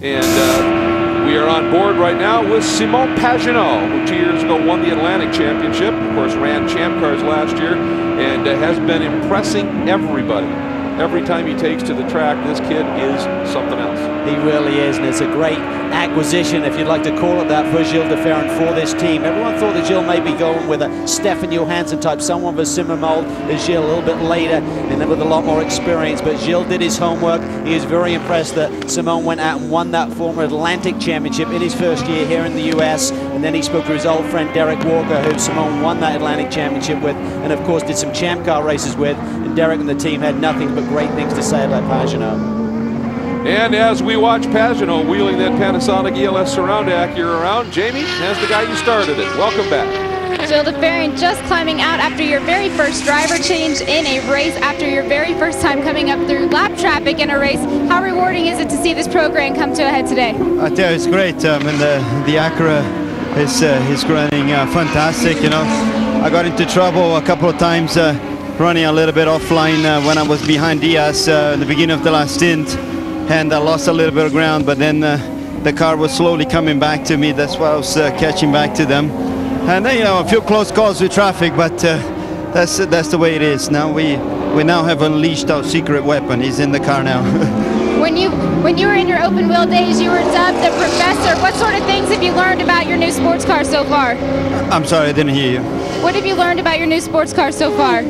And we are on board right now with Simon Pagenaud, who 2 years ago won the Atlantic Championship. Of course, ran Champ Cars last year and has been impressing everybody. Every time he takes to the track, this kid is something else. He really is, and it's a great acquisition, if you'd like to call it that, for Gil de Ferran for this team. Everyone thought that Gil may be going with a Stefan Johansson type, someone of a similar mold as Gil, a little bit later and then with a lot more experience. But Gil did his homework. He is very impressed that Simon went out and won that former Atlantic Championship in his first year here in the US. And then he spoke to his old friend Derek Walker, who Simon won that Atlantic Championship with, and of course did some Champ Car races with. And Derek and the team had nothing but great things to say about Pagenaud. And as we watch Pagenaud wheeling that Panasonic ELS Surround Acura around, Jamie, as the guy you started it. Welcome back. Gil de Ferran just climbing out after your very first driver change in a race, after your very first time coming up through lap traffic in a race. How rewarding is it to see this program come to a head today? I tell you, it's great. And the Acura is running fantastic. You know, I got into trouble a couple of times running a little bit offline when I was behind Diaz in the beginning of the last stint. And I lost a little bit of ground, but then the car was slowly coming back to me. That's why I was catching back to them. And then, you know, a few close calls with traffic, but that's the way it is. Now we now have unleashed our secret weapon. He's in the car now. When you were in your open wheel days, you were dubbed the professor. What sort of things have you learned about your new sports car so far? I'm sorry, I didn't hear you. What have you learned about your new sports car so far?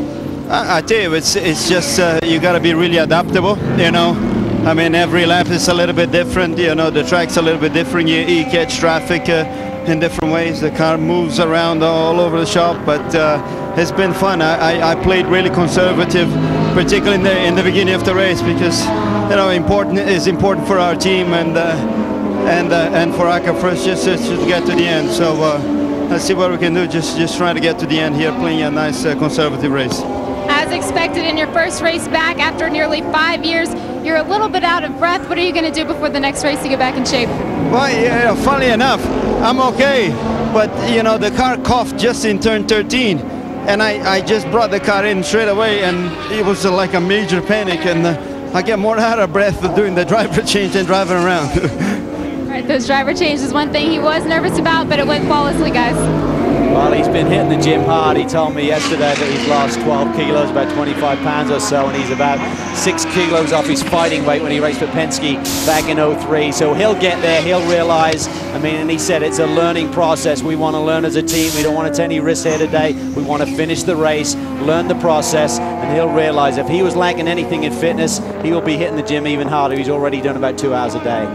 I tell you, it's just you got to be really adaptable. You know. I mean, every lap is a little bit different, you know, the track's a little bit different. You catch traffic in different ways. The car moves around all over the shop, but it's been fun. I played really conservative, particularly in the beginning of the race, because, you know, it's important for our team and for Acura first just to get to the end. So let's see what we can do, just trying to get to the end here, playing a nice conservative race. As expected in your first race back after nearly 5 years, you're a little bit out of breath. What are you going to do before the next race to get back in shape? Well, yeah, funny enough, I'm okay, but you know, the car coughed just in turn 13, and I just brought the car in straight away, and it was like a major panic, and I get more out of breath doing the driver change than driving around. All right, those driver changes is one thing he was nervous about, but it went flawlessly, guys. Well, he's been hitting the gym hard. He told me yesterday that he's lost 12 kilos, about 25 pounds or so, and he's about 6 kilos off his fighting weight when he raced for Penske back in '03. So he'll get there, he'll realize, I mean, and he said it's a learning process. We want to learn as a team. We don't want to take any risks here today. We want to finish the race, learn the process, and he'll realize if he was lacking anything in fitness, he will be hitting the gym even harder. He's already done about 2 hours a day.